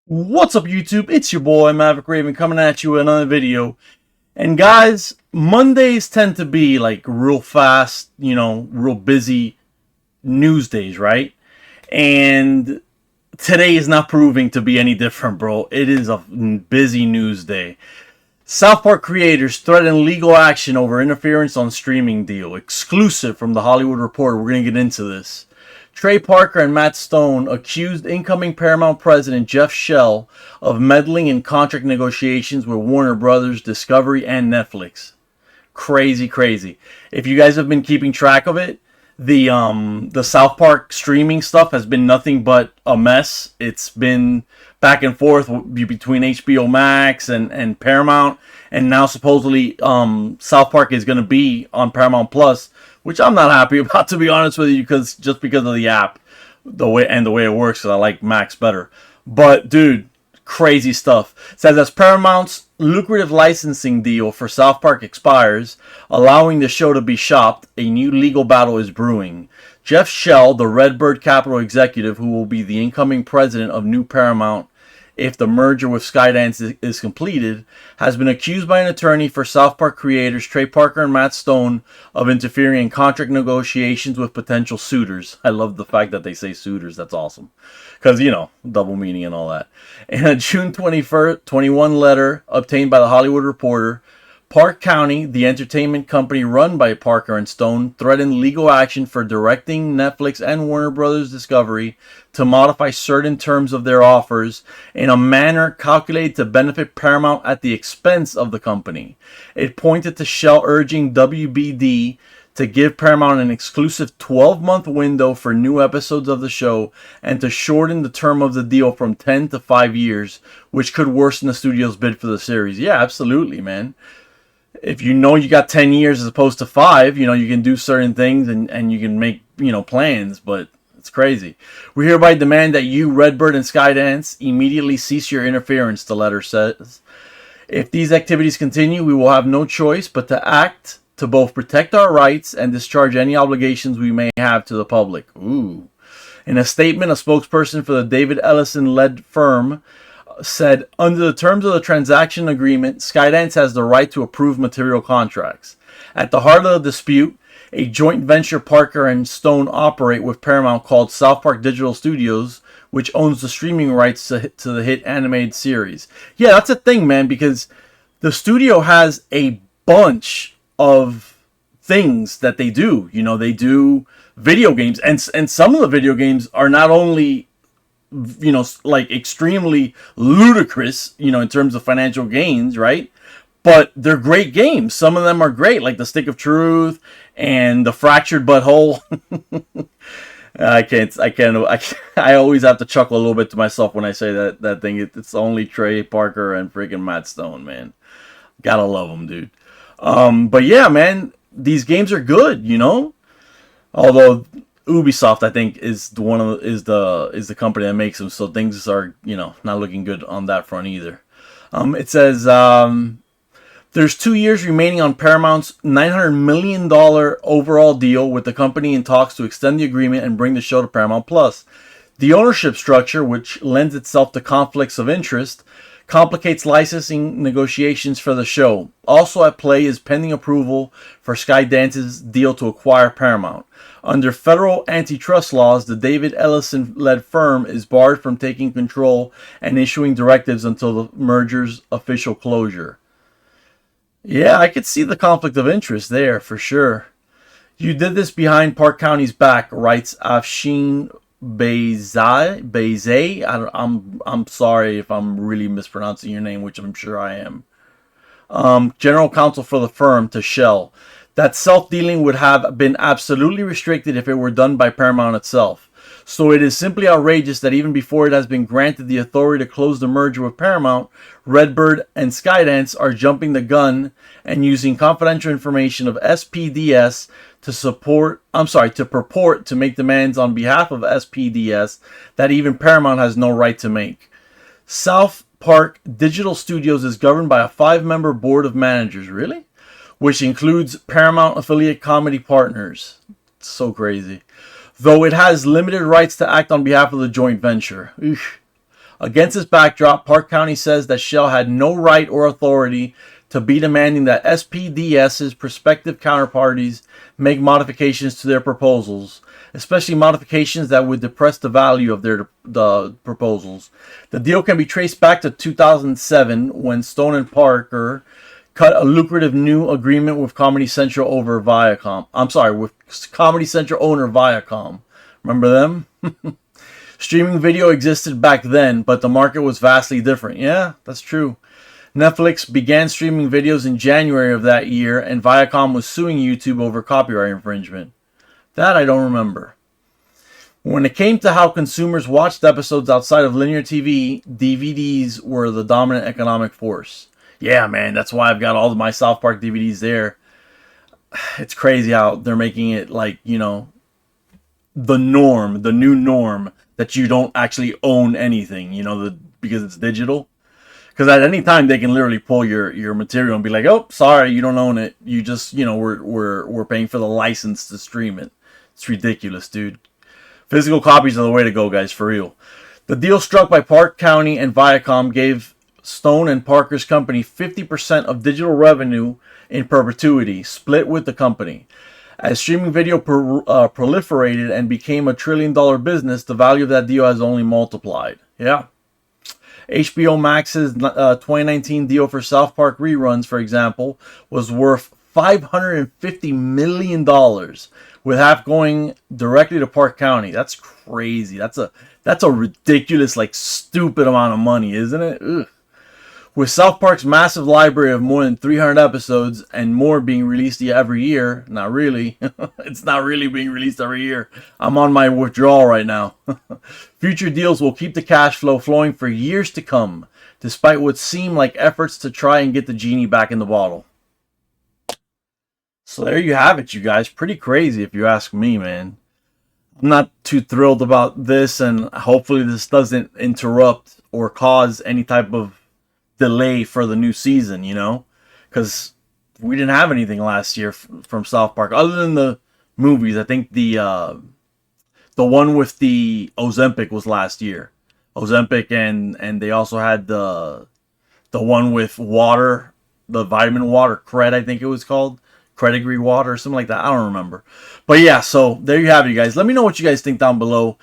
What's up, YouTube? It's your boy Maverick Raven coming at you with another video. And guys, Mondays tend to be like real fast, real busy news days, right? And today is not proving to be any different, bro. It is a busy news day. South Park creators threaten legal action over interference on streaming deal. Exclusive from The Hollywood Reporter. We're going to get into this. Trey Parker and Matt Stone accused incoming Paramount president Jeff Shell of meddling in contract negotiations with Warner Brothers, Discovery, and Netflix. Crazy, crazy. If you guys have been keeping track of it, the South Park streaming stuff has been nothing but a mess. It's been back and forth between HBO Max and Paramount, and now supposedly South Park is going to be on Paramount Plus, which I'm not happy about, to be honest with you, because of the app, the way it works. Because I like Max better. But dude, crazy stuff. It says as Paramount's lucrative licensing deal for South Park expires, allowing the show to be shopped, a new legal battle is brewing. Jeff Shell, the Redbird Capital executive who will be the incoming president of New Paramount if the merger with Skydance is completed, has been accused by an attorney for South Park creators Trey Parker and Matt Stone of interfering in contract negotiations with potential suitors. I love the fact that they say suitors. That's awesome. Because, double meaning and all that. In a June 21st, 21 letter obtained by The Hollywood Reporter, Park County, the entertainment company run by Parker and Stone, threatened legal action for directing Netflix and Warner Brothers Discovery to modify certain terms of their offers in a manner calculated to benefit Paramount at the expense of the company. It pointed to Shell urging WBD to give Paramount an exclusive 12-month window for new episodes of the show and to shorten the term of the deal from 10 to 5 years, which could worsen the studio's bid for the series. Yeah, absolutely, man. If you got 10 years as opposed to 5, you can do certain things and you can make, plans, but it's crazy. We hereby demand that you, Redbird and Skydance, immediately cease your interference, the letter says. If these activities continue, we will have no choice but to act to both protect our rights and discharge any obligations we may have to the public. Ooh. In a statement, a spokesperson for the David Ellison-led firm said, under the terms of the transaction agreement, Skydance has the right to approve material contracts. At the heart of the dispute, a joint venture Parker and Stone operate with Paramount called South Park Digital Studios, which owns the streaming rights to the hit animated series. Yeah, that's a thing, man, because the studio has a bunch of things that they do. They do video games, and some of the video games are not only like extremely ludicrous, in terms of financial gains, right? But they're great games. Some of them are great, like the Stick of Truth and the Fractured Butthole. I always have to chuckle a little bit to myself when I say that thing. It's only Trey Parker and freaking Matt Stone, man. Gotta love them, dude. But yeah, man, these games are good, although Ubisoft, I think, is the company that makes them, so things are not looking good on that front either. It says there's 2 years remaining on Paramount's $900 million overall deal, with the company in talks to extend the agreement and bring the show to Paramount Plus. The ownership structure, which lends itself to conflicts of interest, complicates licensing negotiations for the show. Also at play is pending approval for Skydance's deal to acquire Paramount. Under federal antitrust laws, the David Ellison-led firm is barred from taking control and issuing directives until the merger's official closure. Yeah, I could see the conflict of interest there for sure. You did this behind Park County's back, writes Afshin Beyzai. I'm sorry if I'm really mispronouncing your name, which I'm sure I am. General counsel for the firm to Shell. That self-dealing would have been absolutely restricted if it were done by Paramount itself. So it is simply outrageous that even before it has been granted the authority to close the merger with Paramount, Redbird and Skydance are jumping the gun and using confidential information of SPDS to purport to make demands on behalf of SPDS that even Paramount has no right to make. South Park Digital Studios is governed by a 5-member board of managers, really? Which includes Paramount affiliate Comedy Partners. It's so crazy. Though it has limited rights to act on behalf of the joint venture. Against this backdrop, Park County says that Shell had no right or authority to be demanding that SPDS's prospective counterparties make modifications to their proposals, especially modifications that would depress the value of the proposals. The deal can be traced back to 2007 when Stone and Parker cut a lucrative new agreement with Comedy Central over Viacom. With Comedy Central owner Viacom. Remember them? Streaming video existed back then, but the market was vastly different. Yeah, that's true. Netflix began streaming videos in January of that year, and Viacom was suing YouTube over copyright infringement. That I don't remember. When it came to how consumers watched episodes outside of linear TV, DVDs were the dominant economic force. Yeah, man, that's why I've got all of my South Park DVDs there. It's crazy how they're making it like, you know, the norm, the new norm, that you don't actually own anything, you know, because it's digital. Because at any time they can literally pull your material and be like, "Oh, sorry, you don't own it. You just, you know, we're paying for the license to stream it." It's ridiculous, dude. Physical copies are the way to go, guys, for real. The deal struck by Park County and Viacom gave Stone and Parker's company 50% of digital revenue in perpetuity, split with the company. As streaming video proliferated and became a $1 trillion business, the value of that deal has only multiplied. Yeah. HBO Max's 2019 deal for South Park reruns, for example, was worth $550 million, with half going directly to Park County. That's crazy. That's a ridiculous, like, stupid amount of money, isn't it? Ugh. With South Park's massive library of more than 300 episodes and more being released every year, not really. It's not really being released every year. I'm on my withdrawal right now. Future deals will keep the cash flow flowing for years to come, despite what seem like efforts to try and get the genie back in the bottle. So there you have it, you guys. Pretty crazy if you ask me, man. I'm not too thrilled about this, and hopefully this doesn't interrupt or cause any type of delay for the new season, you know, because we didn't have anything last year from South Park other than the movies. I think the one with the Ozempic was last year. Ozempic, and they also had the one with water, the vitamin water, Cred, I think it was called. Credigree water or something like that. I don't remember. But yeah, so there you have it, you guys. Let me know what you guys think down below.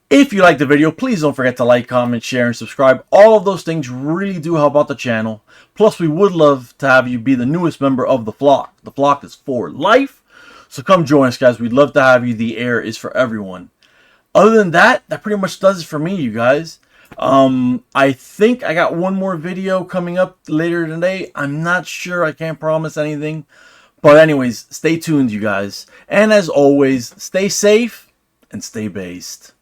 If you like the video, please don't forget to like, comment, share, and subscribe. All of those things really do help out the channel. Plus, we would love to have you be the newest member of the flock. The flock is for life. So come join us, guys. We'd love to have you. The air is for everyone. Other than that, that pretty much does it for me, you guys. I think I got one more video coming up later today. I'm not sure. I can't promise anything. But anyways, stay tuned, you guys. And as always, stay safe and stay based.